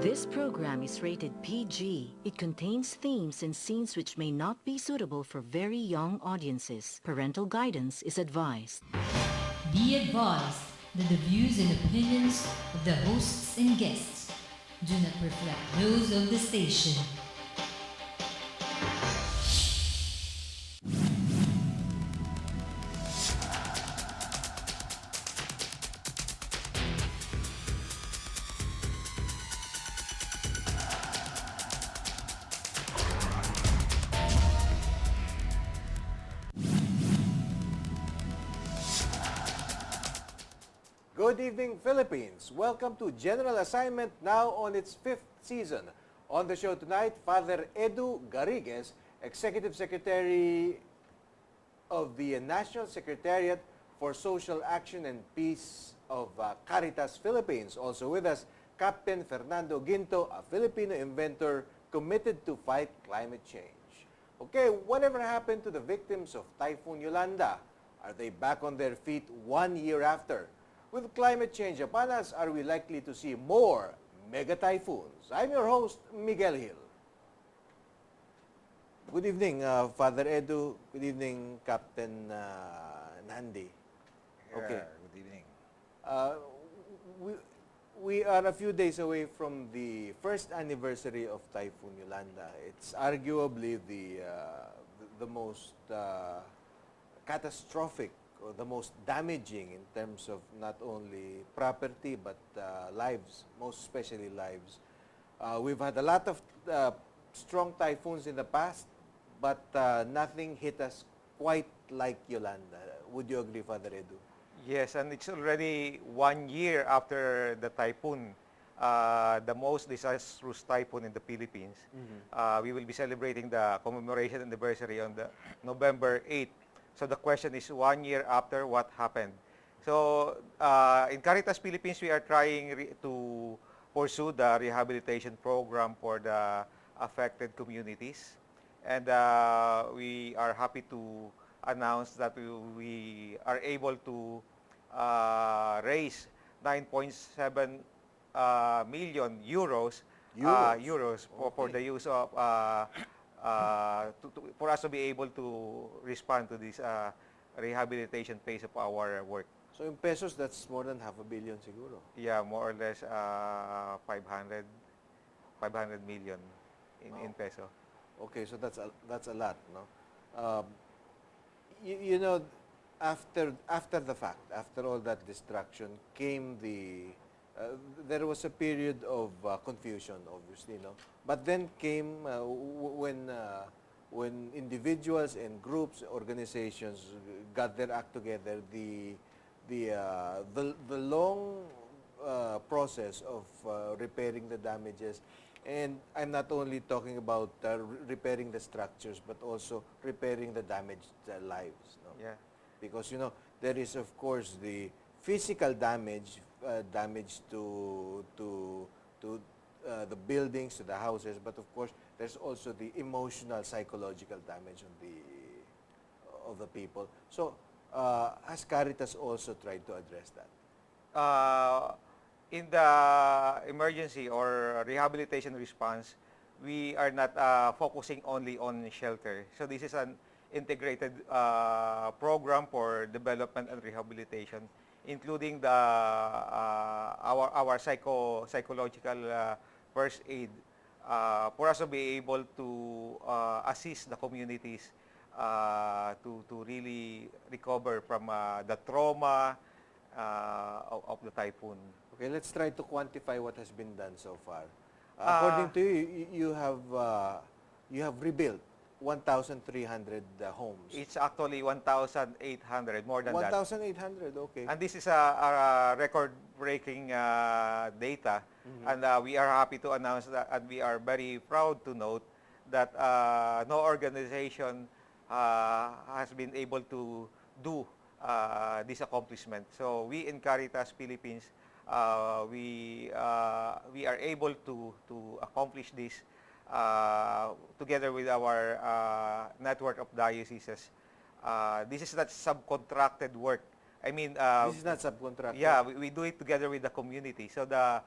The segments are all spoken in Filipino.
This program is rated PG. It contains themes and scenes which may not be suitable for very young audiences. Parental guidance is advised. Be advised that the views and opinions of the hosts and guests do not reflect those of the station. Good evening, Philippines. Welcome to General Assignment, now on its 5th season. On the show tonight, Father Edu Garrigues, Executive Secretary of the National Secretariat for Social Action and Peace of Caritas Philippines. Also with us, Captain Fernando Ginto, a Filipino inventor committed to fight climate change. Okay, whatever happened to the victims of Typhoon Yolanda? Are they back on their feet 1 year after? With climate change upon us, are we likely to see more mega typhoons? I'm your host, Miguel Hill. Good evening, Father Edu. Good evening, Captain Nandi. Okay. Good evening. We are a few days away from the first anniversary of Typhoon Yolanda. It's arguably the most catastrophic or the most damaging in terms of not only property but lives, most especially lives. We've had a lot of strong typhoons in the past, but nothing hit us quite like Yolanda. Would you agree, Father Edu? Yes, and it's already 1 year after the typhoon, the most disastrous typhoon in the Philippines. We will be celebrating the commemoration anniversary on the November 8th. So the question is 1 year after, what happened? So in Caritas Philippines, we are trying to pursue the rehabilitation program for the affected communities. And we are happy to announce that we are able to raise 9.7 million euros for the use of for us to be able to respond to this rehabilitation phase of our work. So in pesos, that's more than half a billion siguro. Yeah, more or less 500 million in peso. Okay, so that's a lot, no? You know, after the fact, after all that destruction, came there was a period of confusion, obviously, no. But then came when individuals and groups, organizations got their act together. The long process of repairing the damages. And I'm not only talking about repairing the structures, but also repairing the damaged lives. No? Yeah. Because, you know, there is, of course, the physical damage, damage to the buildings, to the houses, but of course, there's also the emotional, psychological damage of the people. So, has Caritas also tried to address that? In the emergency or rehabilitation response, we are not focusing only on shelter. So this is an integrated program for development and rehabilitation, including the our psychological first aid for us to be able to assist the communities to really recover from the trauma of the typhoon. Okay, let's try to quantify what has been done so far. According to you, you have rebuilt 1,300 homes. It's actually 1,800, more than that. 1,800, okay. And this is a record-breaking data. And we are happy to announce that, and we are very proud to note that no organization has been able to do this accomplishment. So we in Caritas Philippines, we are able to accomplish this together with our network of dioceses. This is not subcontracted work. I mean, this is not subcontracted. yeah, we do it together with the community. So the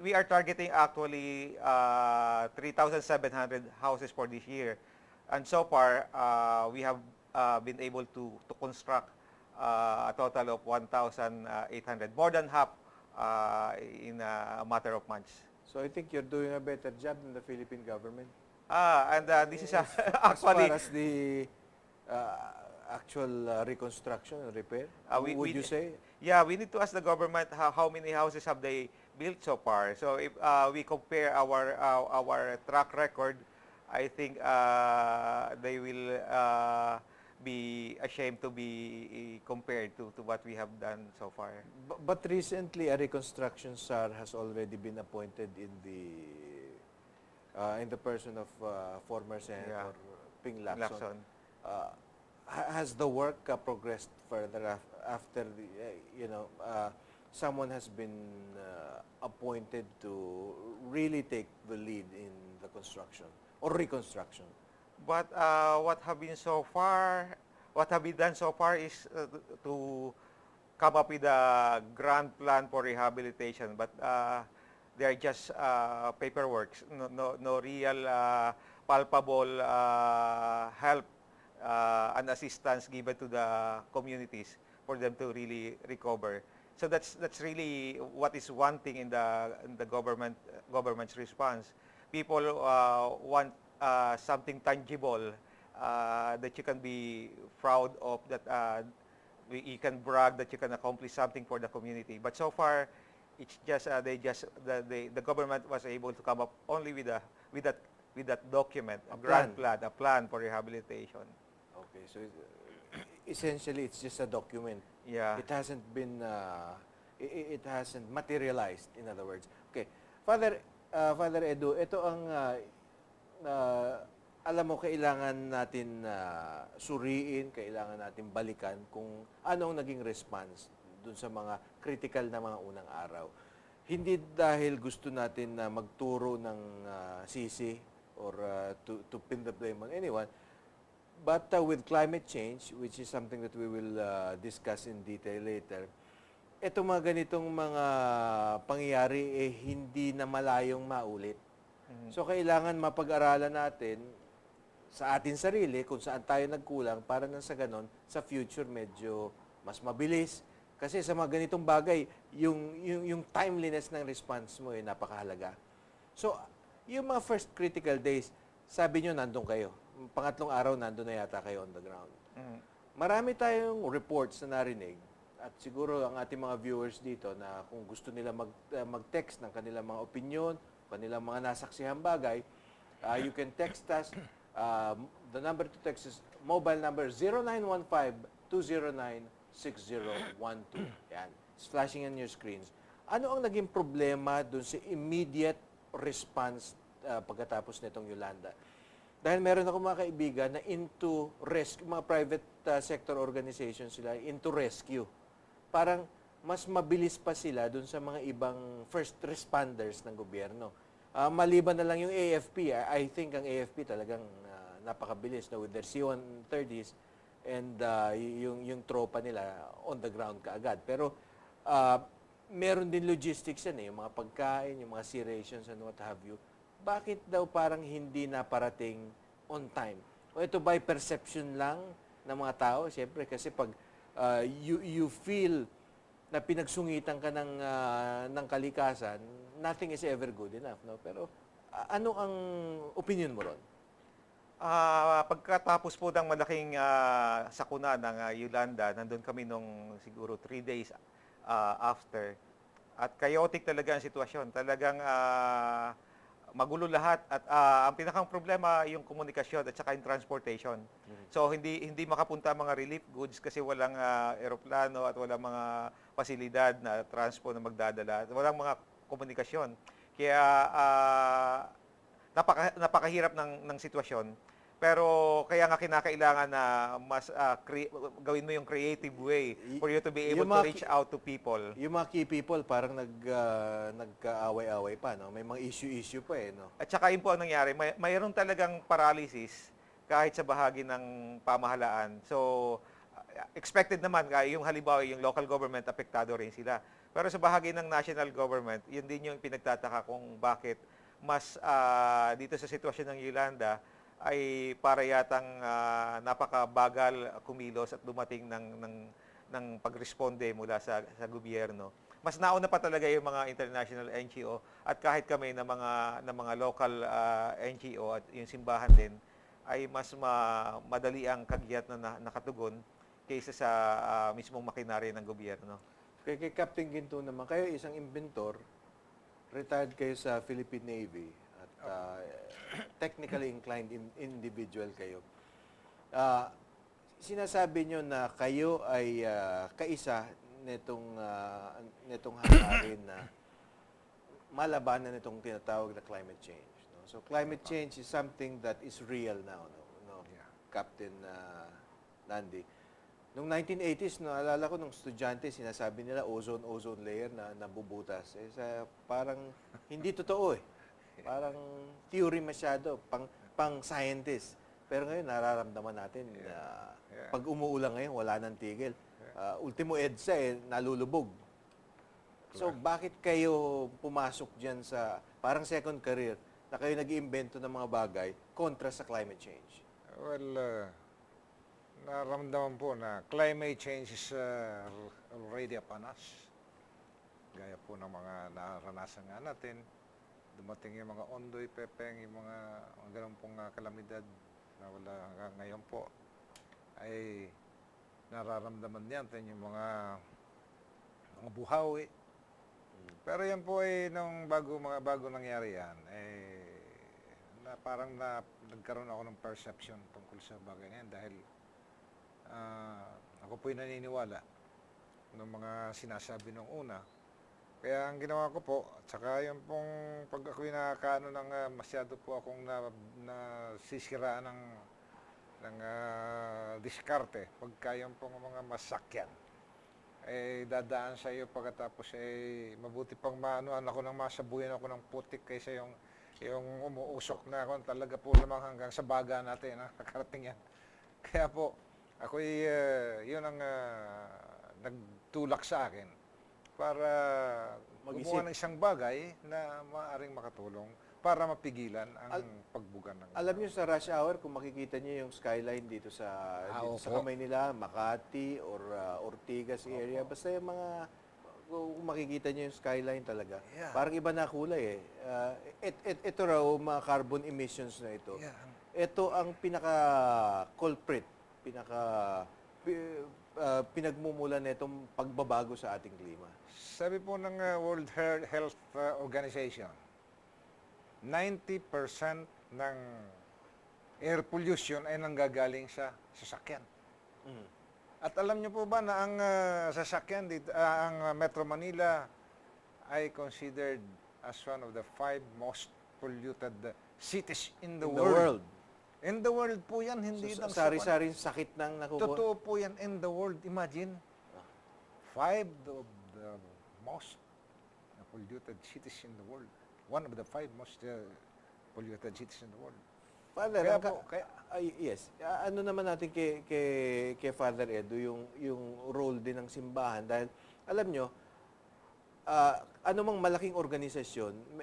we are targeting actually 3,700 houses for this year. And so far, we have been able to construct a total of 1,800, more than half in a matter of months. So I think you're doing a better job than the Philippine government. This is As actually, far as the actual reconstruction and repair, would you say? yeah, we need to ask the government how many houses have they built so far. So if we compare our track record, I think they will be ashamed to be compared to what we have done so far. But recently, a reconstruction SAR has already been appointed in the person of former Senator Ping Lacson. Lacson. Has the work progressed further after someone has been appointed to really take the lead in the construction or reconstruction? But what have been done so far is to come up with a grand plan for rehabilitation. But they are just paperwork, no real palpable help and assistance given to the communities for them to really recover. So that's really what is wanting in the government's response. People want something tangible that you can be proud of, that you can brag that you can accomplish something for the community. But so far, it's just the government was able to come up only with that document, a grand plan, a plan for rehabilitation. Okay, so essentially it's just a document. Yeah. It hasn't been, it hasn't materialized, in other words. Okay, Father Edu, ito ang, alam mo, kailangan natin suriin, kailangan natin balikan kung anong naging response dun sa mga critical na mga unang araw. Hindi dahil gusto natin na magturo ng sisi or to pin the blame on anyone, but with climate change, which is something that we will discuss in detail later, ito mga ganitong mga pangyayari hindi na malayong maulit. So kailangan mapag-aralan natin sa atin sarili kung saan tayo nagkulang para nang sa ganon, sa future medyo mas mabilis. Kasi sa mga ganitong bagay, yung timeliness ng response mo napakahalaga. So, yung mga first critical days, sabi nyo nandun kayo. Pangatlong araw, nandun na yata kayo on the ground. Marami tayong reports na narinig at siguro ang ating mga viewers dito na kung gusto nila mag-text ng kanilang mga opinion, kanilang mga nasaksihang bagay, you can text us. The number to text is mobile number 0915-209-6012. Yan. It's flashing on your screens. Ano ang naging problema dun sa immediate response pagkatapos nitong Yolanda? Dahil meron ako mga kaibigan na into rescue, mga private sector organizations sila, into rescue. Parang mas mabilis pa sila dun sa mga ibang first responders ng gobyerno. Maliban na lang yung AFP. I think ang AFP talagang napakabilis with their C-130s and yung tropa nila on the ground kaagad. Pero meron din logistics yan yung mga pagkain, yung mga sea rations and what have you. Bakit daw parang hindi naparating on time? O ito by perception lang ng mga tao? Siyempre, kasi pag you feel na pinagsungitan ka ng kalikasan, nothing is ever good enough. No? Pero ano ang opinion mo ron? Pagkatapos po ng malaking sakuna ng Yolanda, nandun kami nung siguro 3 days after. At chaotic talaga ang sitwasyon. Talagang magulo lahat at ang pinakang problema yung komunikasyon at saka yung transportation. So hindi makapunta mga relief goods kasi walang eroplano at walang mga pasilidad na transport na magdadala. Walang mga komunikasyon. Kaya napakahirap ng sitwasyon. Pero kaya nga kinakailangan na mas gawin mo yung creative way for you to be able to reach out to people. Yung mga key people parang nagkaaway-away pa, no? May mga issue pa no? At saka yun po ang nangyari, mayroon talagang paralysis kahit sa bahagi ng pamahalaan. So, expected naman, yung halimbawa, yung local government, apektado rin sila. Pero sa bahagi ng national government, yun din yung pinagtataka kung bakit mas dito sa sitwasyon ng Yolanda ay para yatang napakabagal kumilos at dumating ng pagresponde mula sa gobyerno. Mas nauna pa talaga yung mga international NGO at kahit kami ng mga local NGO at yung simbahan din ay mas madali ang kagyat na nakatugon kaysa sa mismong makinarya ng gobyerno. Kay Captain Ginto naman, kayo isang inventor, retired kayo sa Philippine Navy at technically inclined individual kayo. Sinasabi nyo na kayo ay kaisa nitong hangarin na malabanan nitong tinatawag na climate change. No? So climate change is something that is real now, no? Captain Nandi. Noong 1980s, naalala ko nung estudyante, sinasabi nila ozone layer na nabubutas. Parang hindi totoo eh. Parang theory masyado, pang scientist. Pero ngayon, nararamdaman natin na pag umuulan ngayon, wala nang tigil. Ultimo EDSA, nalulubog. So, bakit kayo pumasok dyan sa parang second career na kayo nag-iimbento ng mga bagay kontra sa climate change? Well, naramdaman po na climate change is already upon us. Gaya po ng mga naranasan nga natin, dumating yung mga ondoy, pepeng, yung mga ganun pong kalamidad na wala hanggang ngayon po, ay nararamdaman natin yung mga buhawi. Pero yan po ay nung bago nangyari yan, na parang nagkaroon ako ng perception tungkol sa bagay na yan dahil ako po'y naniniwala ng mga sinasabi nung una. Kaya ang ginawa ko po, at saka yung pong pag ako'y nakakaano masyado po akong nasisiraan ng diskarte, pagka yung pong mga masakyan, dadaan sa iyo pagkatapos mabuti pang maanuan ako ng masabuyan ako ng putik kaysa yung umuusok na ako talaga po lamang hanggang sa baga natin, nakarating yan. Kaya po, ako'y yun ang nagtulak sa akin para gumawa ng isang bagay na maaaring makatulong para mapigilan ang pagbuga ng... Alam niyo sa rush hour, kung makikita niyo yung skyline dito sa kamay nila, Makati or Ortigas area, basta yung mga, kung makikita niyo yung skyline talaga, parang iba na kulay eh. Ito raw, mga carbon emissions na ito. Ito ang pinaka-culprit, pinagmumulan nitong pagbabago sa ating klima. Sabi po ng World Health Organization, 90% ng air pollution ay nanggagaling sa sasakyan. At alam niyo po ba na ang sasakyan dito, ang Metro Manila ay considered as one of the 5 most polluted cities in the world. In the world po yan, hindi lang sa sari-saring sakit nang nakukuha. Totoo po yan, in the world. Imagine, 5 of the most polluted cities in the world. One of the 5 most polluted cities in the world. Father, Kaya yes. Ano naman natin kay Father Edu yung role din ng simbahan dahil alam nyo, anumang malaking organisasyon,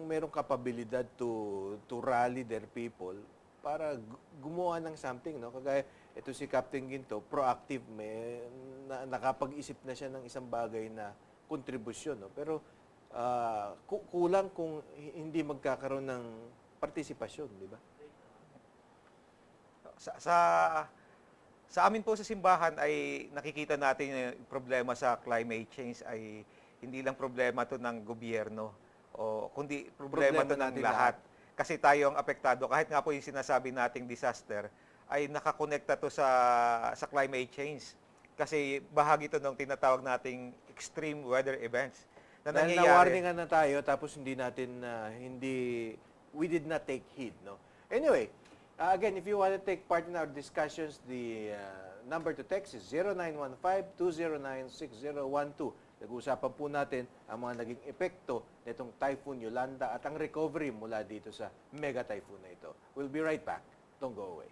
merong kapabilidad to rally their people para gumawa ng something, no? Kagaya ito si Captain Ginto, proactive, nakapag-isip na siya ng isang bagay na kontribusyon, no? Pero kulang kung hindi magkakaroon ng partisipasyon, di ba? Sa amin po sa simbahan ay nakikita natin yung problema sa climate change ay hindi lang problema to ng gobyerno kundi problema to ng lahat. Kasi tayo ang apektado kahit nga po yung sinasabi nating disaster ay nakakonekta to sa climate change. Kasi bahagi to ng tinatawag nating extreme weather events. Dahil na-warningan na tayo, tapos we did not take heed, no? Anyway, again, if you want to take part in our discussions, the number to text is 0915-209-6012. Nag-uusapan po natin ang mga naging epekto nitong Typhoon Yolanda at ang recovery mula dito sa mega typhoon na ito. We'll be right back. Don't go away.